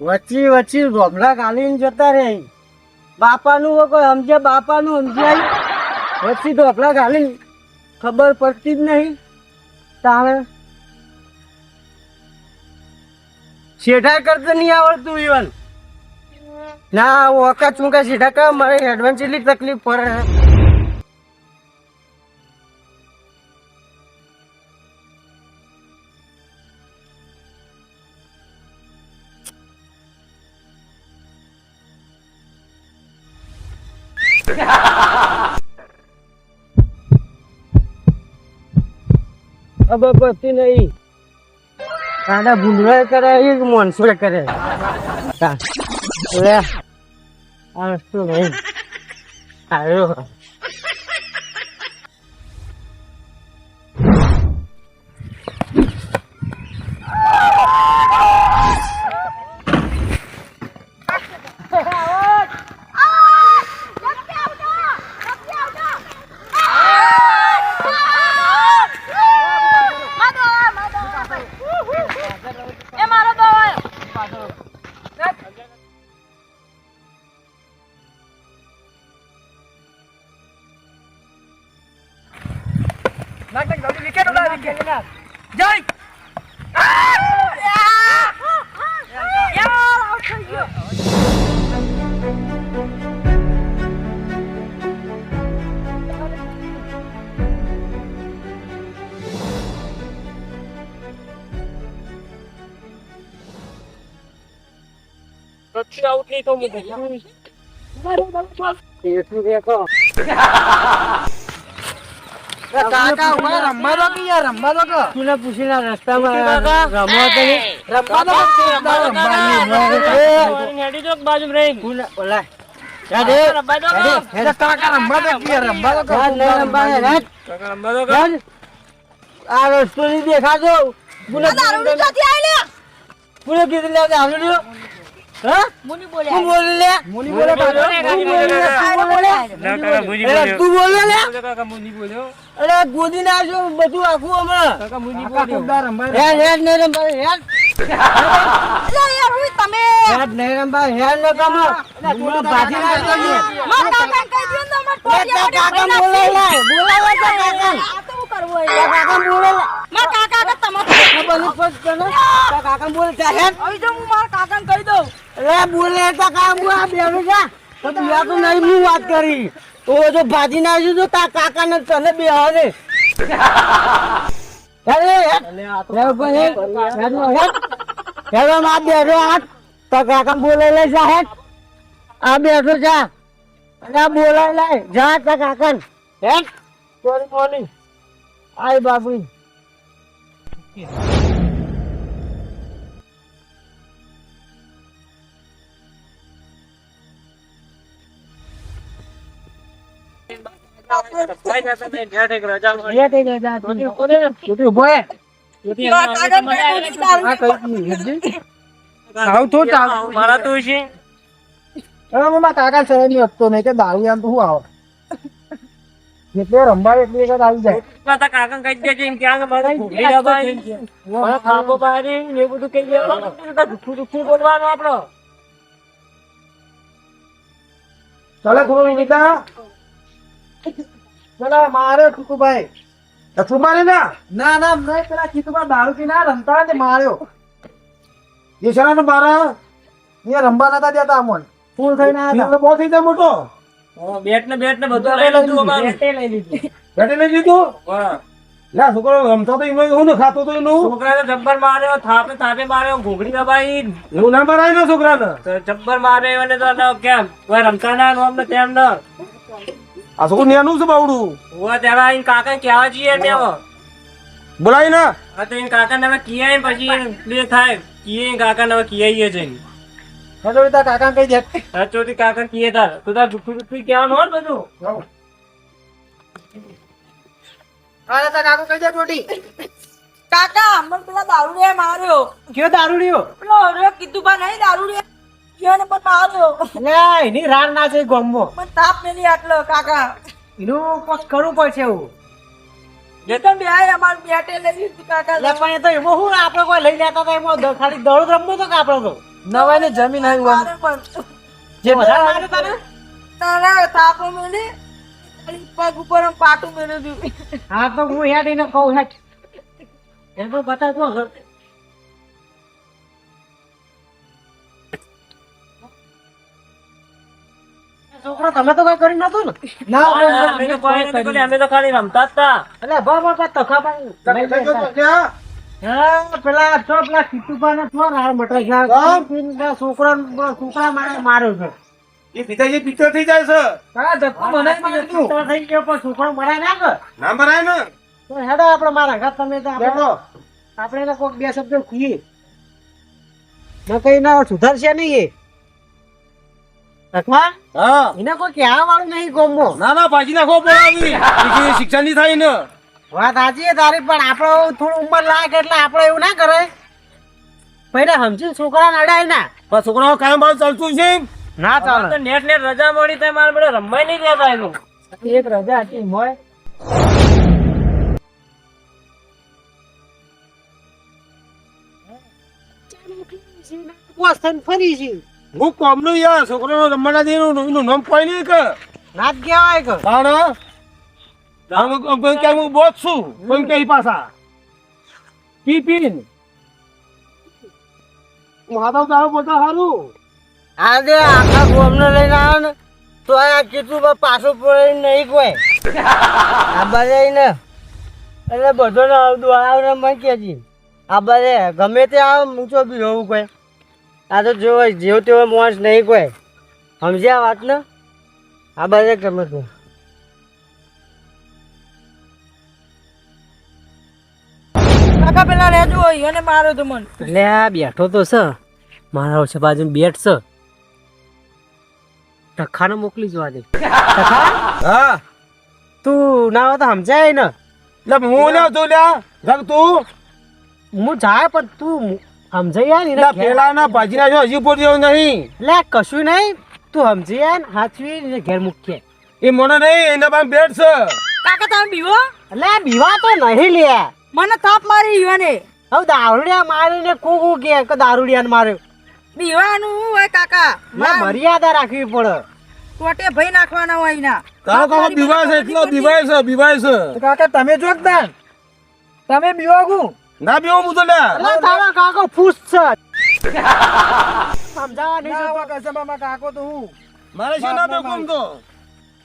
વચ્ચી વચ્ચી ગોમડા ગાલીને જતા રે બાપાનું કોઈ સમજે બાપાનું સમજાય વચ્ચી ઢોકળા ગાલીને ખબર પડતી જ નહીં તારે શેઠા કરતા નહીં આવડતું ઈવન ના ઓકા ચૂંકા શેઠા કર મારે એડવાન્સ એટલી તકલીફ પડે अब पति नहीं कांडा भूंडरा करे एक मानसूर करे ले आ वस्तु नहीं आयो आउट नहीं तो मुझे કાકા ઉમા રમવા દો કે યાર રમવા દો કે તુને પૂછીને રસ્તામાં રમવા તો રમવા દો હેડી જો બાજુ રહી ઓલા હેડે રમવા દો હેડે કાકા રમવા દો કે રમવા દો રમવા હેડ કાકા રમવા દો આ રસ્તો ની દેખાજો પુને દારૂ ક્યાંથી આલે પુને કીધું લે દારૂ હા મુની બોલે તું બોલે લે મુની બોલે કાકા તું બોલે લે કાકા મુની બોલ્યો અરે ગોદી નાજો બધું આખું હમણાં કાકા મુની બોલે હેડ ને રંબા હેડ લે યાર હું તમે હેડ ને રંબા હેડ ને કામ તું બાજી ના કરજે માર કાકા કહી દે તો મત કાકા બોલે લે બોલાવે તો કાકા આ તો હું કરવું હે કાકા બોલે માર કાકા કે તમે ખબર ન પડ ને કાકા બોલે જા હેડ હવે જો હું માર કાકાને કહી દઉં અરે બોલે તો કામ આ બેઠો જા તો તું તો નહીં હું વાત કરી તો જો ભાજી નાખ્યું તો તા કાકા ને તને બે આવે અરે ભાઈ હેલો ના બેઠો હાથ તો કાકા બોલે લે જા હેડ આ બેઠો જા અને આ બોલાય લે જા તા કાકા હેડ સોરી મોર્નિંગ આય બાપુ રંબા એટલી વખત આવી જાય કાકા કહી દેજે એમ ક્યાં ખાપો પાડી ને બધું કહી દે બોલવાનું આપડો ચાલે થોડું નીકળા પેલા મારે ઠુકુભાઈ તું મારે ના ના ના નહીં પેલા ચીતુભા દારૂ પી ના રમતા ને માર્યો ઈશાના ને મારા અહીંયા રમવા નતા દેતા અમોન ફૂલ થઈને આવ્યા બહુ થઈ જાય મોટો બેટ ને બધું લઈ લીધું બેટે લઈ લીધું હા લા છોકરો રમતો તો એનો હું ને ખાતો તો એનો છોકરાને જબ્બર માર્યો થાપે માર્યો ઘૂંઘડી દબાઈ એવું ના મરાય ને છોકરાને જબ્બર માર્યો અને તો કેમ કોઈ રમતા ના નો અમને તેમ ન આ છોકરું નેનું છે બાવડું ઓવા તેરા ઈન કાકા કેવા જીએ ને બોલાય ને હા તો એ કાકા ને હવે કિયાય પછી પ્લે થાય કિયે કાકા ને હવે કિયાઈએ છે હેલો તાર કાકા કહી દે સાચોથી કાકા કિયે તાર તું તાર જુઠ્ઠું કહેવાનું હોય ને બધું હા તાર કાકો કહી દે ટોટી કાકા મને પેલા દારૂડિયા માર્યો. કયો દારૂડિયો પેલો હર્યો કીધું બા નહીં દારૂડિયા કયોને પણ માર્યો. એટલે એની રાડ ના છે ગોમમાં મને તાપ નહીં આટલો કાકા. એનું કોક કરવું પડશે એવું તમે બે આય અમાર બેટે લઈ લીધું કાકા. એટલે પણ એ તો એમાં શું આપણે કોઈ લઈ લેતા હતા એમાં ખાલી દડો રમવો તો કે આપણે તો નવાઈ ને જમીન આવી મારે પણ જે વધારે મારે તને તારા તાપો મેલે ખાલી પગ ઉપર આમ પાટું મેલે દીધું. હા તો હું હેડ એને કહું હેડ એને તો બતા તો છોકરો તમે તો કઈ કરી નતું ને અમે તો કોઈ નથી કર્યું, અમે તો ખાલી રમતા જ તા એટલે બરાબર તખા પેલા તો પેલા સીતુભા ને છો ને મટર છોકરા માર્યો છે એ પિતાજી પિક્ચર થઈ જાય છે હા ધક્કો મને થઈ ગયો પણ છોકરો મરાય ના કર ના ભરાય ને તો હેડો આપણે મારા ઘર તમે તો બેઠો આપણે એને કોઈક બે શબ્દ કહીએ ન કઈ ના સુધારશે નહીં એ રખમા હા એને કોઈ કહેવા વાળું નહીં ગોમો ના ના ભાજી નાખો બોલાવી બીજી શિક્ષણ ની થાય ને વાત સાચી છે તારી પણ આપણો થોડું ઉંમર લાયક એટલે આપણે એવું ના કરે પહેલા સમજી છોકરા અડાય ના પણ છોકરાઓ કાયમ બાદ ચાલતું છે ના અમારે તો નેટ રજા મળી તો મારે બધા રમવાય નહીં દેતા એનું એક રજા હતી હોય ફરી છે હું કોમનું યાર છોકરાનો રમવાના દે એનું નામ કોઈ નહીં કે નાચ કહેવાય કે કારણ હું બોધ છું કોઈ કઈ પાછા પીન માધવ તારો બોલતા સારું આજે આખા ગોમને લઈને આવે ને તો આ કેટલું પાછું પડે નહીં કોઈ આ બધે ને એટલે બધો ને દોડાવને મને કેજી આ બધે ગમે તે આવે ઊંચો બી હોવું કોઈ આ તો જો જેવો તેવો માણસ નહીં કોઈ સમજ્યા વાત ને આ બધે ગમે તે કાકા પેલા રેજો એને માર્યો તો મને. એટલે આ બેઠો તો છે મારા છે બાજુ બેઠ છે ટખાને મોકલી જવા દે ટખા હા તું ના હોય તો સમજાય ને એટલે હું ના તો લ્યા જગ તું હું જાય પણ તું સમજાઈ યાર એટલે પેલા ના ભાજી ના જો હજી પોતી નહીં એટલે કશું નહીં તું સમજી યાર હાચવી ને ઘેર મૂકીએ એ મને નહીં એના પાસે બેઠ છે કાકા તમે બીવો એટલે બીવા તો નહીં લે મને તાપ મારી યુવાને. હવે દારૂડિયા મારીને કુકુ કે દારૂડિયાને માર્યો બીવાનું હું હોય કાકા મર્યાદા રાખવી પડે ટોટે ભાઈ નાખવાના હોય એના. તારો કાકો બીવાય છે એટલો બીવાય છે કાકા તમે જોગદાન તમે બીવાગું ના બીવો હું તો લ્યા તારો કાકો ફૂસ છે સમજાવવા નહીં કાકો તો હું મારે છે ના બે કોમ તો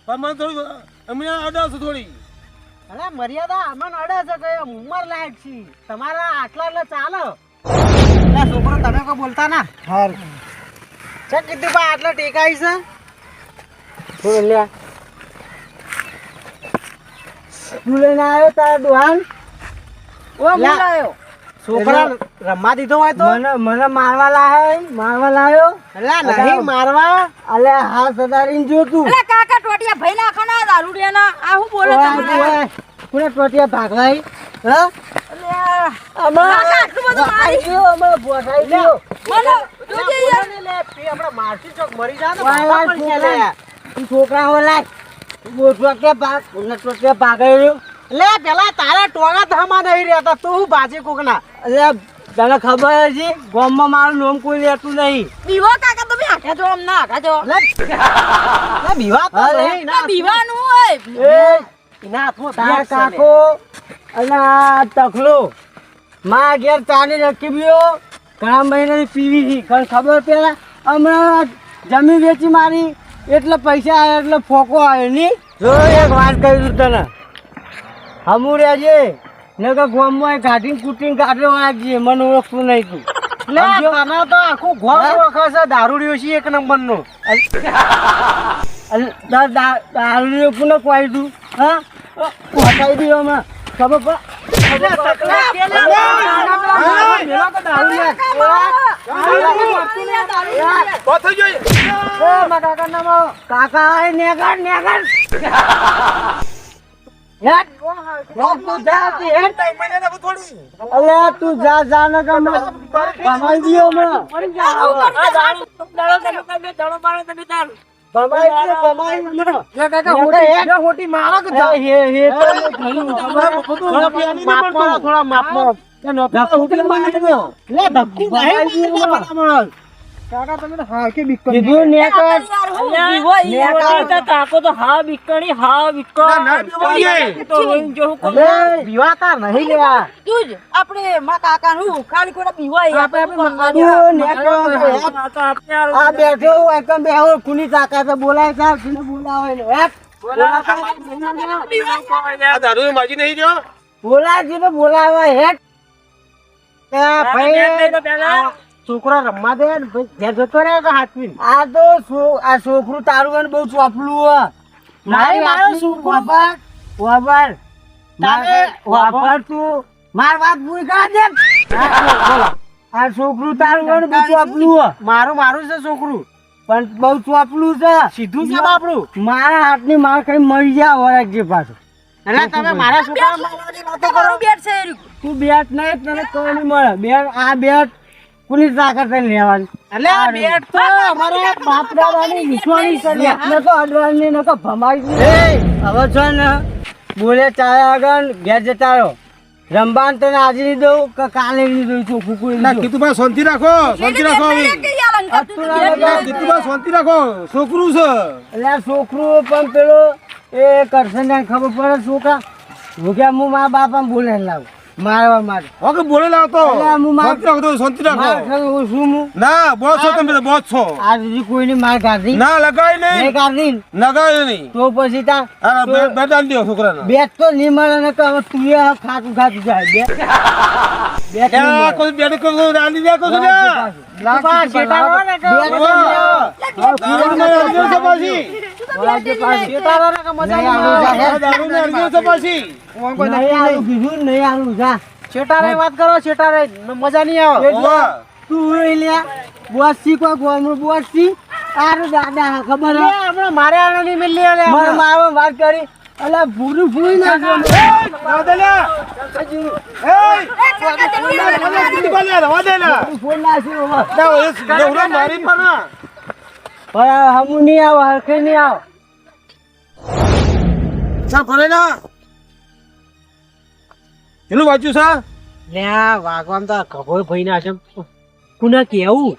પણ મને થોડી અમને અડાવ છે થોડી અરે મર્યાદા અમને અડે છે કે ઉંમર લાયક છે તમારા આટલા એટલે ચાલો છોકરો તમે કોઈ બોલતા ના હા છે કીધું ભાઈ આટલો ટેકાઈ છે શું લ્યા તું લઈને આવ્યો તારા દુહાન ઓ બોલાયો છોકરા રમવા દીધો હોય તો મને મારવા લાયો એટલે નહીં મારવા અલે હા સદારીને જો તું એટલે કાકા ટોટિયા ભાઈ નાખવાના દારૂડિયાના આ હું બોલે તમે કોને ટોટિયા ભાગવાય હા એટલે કાકા આટલું બધું મારી ગયો અમે બોસાઈ ગયો મને જોજે યાર લે પી આપણે મારથી ચોક મરી જા તો છોકરા હો લાય બોસવા કે ભાગ કોને ટોટિયા ભાગાયો લે પેલા તારા ટોગા ધામા નહીં રહેતા તું હું બાજી કોકના અરે તને ખબર છે ગામમાં મારું નામ કોઈ લેતું નહીં બીવો કાકા તમે આખા જો અમ ના આખા જો લે બીવા તો નહીં ના બીવાનું હોય એ ના થો તાર કાકો અને આ તખલો માં ઘેર ચાલી રખીબ્યો ઘણા મહિનાની પીવી હતી કારણ ખબર પેલા હમણાં જમીન વેચી મારી એટલે પૈસા આવ્યા એટલે ફોકો આવ્યો નહીં જો એક વાત કહી તને હમું રહેજે ને કે ગોમમાં કાઢીને કૂટીને કાઢે વાગીએ મને ઓળખતું નહીં તું તને તો આખું ગોમ ઓળખે છે દારૂડિયો છે એક નંબરનો દારૂડિયો કોને કોઈ તું હા પહોંચાઈ દઉં અમે ખબર પડે. મેલો તો દારૂ લે. બહુ થઈ ગઈ. મારા કાકા નામ કાકા આય નેગર નેગર. હેડ. તું જા તી હેડ. મને નાખો થોડી. અલે તું જા જા ન કમ કમાઈ દિયો મે કમાઈ દિયો કમાઈ મે એ કાકા હોટી મારો કે જા હે થોડા માપમાં કે નો હોટી મારો લે ધક્કુ ભાઈ કાકા તમે હા કે બીક કીધું ને કાકો તો હા બીકણી હા બીક ના બીવાઈએ. તો રોઈને જો હું અરે વિવાતા નહીં લેવા તું જ આપણે માં કાકા નું ખાલી કોડા બીવાય તું ને આ બેઠો હોય કેમ બેહો કુની તાકાત બોલાય છે કુને બોલાવે ને હેટ આ દારૂ માજી નહીં જો. બોલાય છે તો બોલાવે હેટ એ ભાઈ છોકરા રમવા દે ને ભાઈ ઘેર જતો રહે કે હાથવી આ તો આ છોકરું તારું ને બહુ ચોપલું મારી મારો છોકરું વાબર વાબર તું માર વાત પૂરી કર દે આ છોકરું તારું ને બહુ ચોપલું મારું છે છોકરું પણ બહુ ચોપલું છે સીધું છે બાપડું મારા હાથની માર કઈ મરી જાય વરાગજી પાછું એટલે તમે મારા છોકરા વાતો કરો બેટ છે એરી. તું બેટ નહીં તને કોઈ નહીં મળે બેટ આ બેટ પુલિસ તાકાત લેવાની એટલે આ બેટ તો અમારે બાપ દાદાની વિશ્વાની છે એટલે તો અડવાની ને તો ભમાઈ એ હવે છે ને બોલે ચાલે આગળ ઘેર જતા રહો રંબાન તને આજે નહીં દઉં કે કાલે નહીં દઉં છું કુકુરી ના કીધું શાંતિ રાખો શાંતિ રાખો હવે. કીધું શાંતિ રાખો છોકરું છે. એટલે આ છોકરું પણ પેલો એ કરશે ને ખબર પડે છોકરા હું કે હું મારા બાપા બોલે લાવું મારવા માટે ઓકે બોલે લાવતો અલા, હું માર- શાંતિ રાખો તો શાંતિ માર રાખો. ખાલી હું શું હું ના બોસ છો તમે બોસ છો. આ સુધી કોઈની માર કાઢી ના લગાય નહીં નહીં કાઢી લગાય નહીં. તો પછી તાર આ બેટાન દો છોકરાને. બેટ તો નહીં મળે ને કે હવે તું એ ખાતું ખાતું જાય બેટ બેટ નહીં આ મળે. કોઈ બેડ કો રાલી દે કો ને. લાખ શેટારો ને કે બેટ દારૂ ને અરજો છે પાછી. શેટારો ને કે મજા નહીં આવે. આ દારૂ ને અરજો છે પાછી. નહીં આલું કીધું નહીં આલું જા શેટારે વાત કરો શેટારે મજા નહીં આવે ઓવા. તું એ લે બોસી કોઈ ગોમરું બોસી આરે દાદા ખબર હે આપણે મારે આને નહીં મિલી લે મને મારો વાત કરી અલે ભૂરું ભૂઈ નાખ્યો વાદેલા. એય વાદેલા. ફોન નાખ્યો હવે. ના એ નવરા મારી પણ. પણ હમુ નહીં આવ હરખે નહીં આવ સા ફરે ના. એનું વાંચ્યું સા. લે વાગવામ તો ખબર ભઈ ના છે કુના કેવું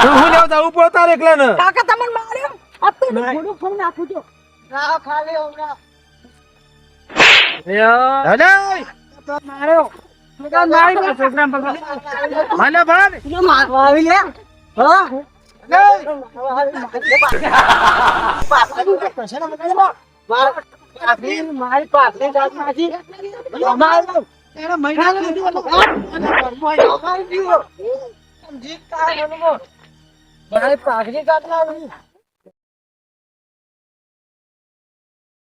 તો હું લેવા જાવું પડે તારે એકલા ને. કાકા તમને માર્યો આ તો ઘોડો ફોન નાખું છો. ના ખાલી હમણાં દાદા માર્યો છોકરા મારી છોકરા પકડ માલે ભાન. તું મારવા આવી લે હા મારી પાસે જાતમાંથી અમારો એના મહિના મારી પાઘડી કાઢવા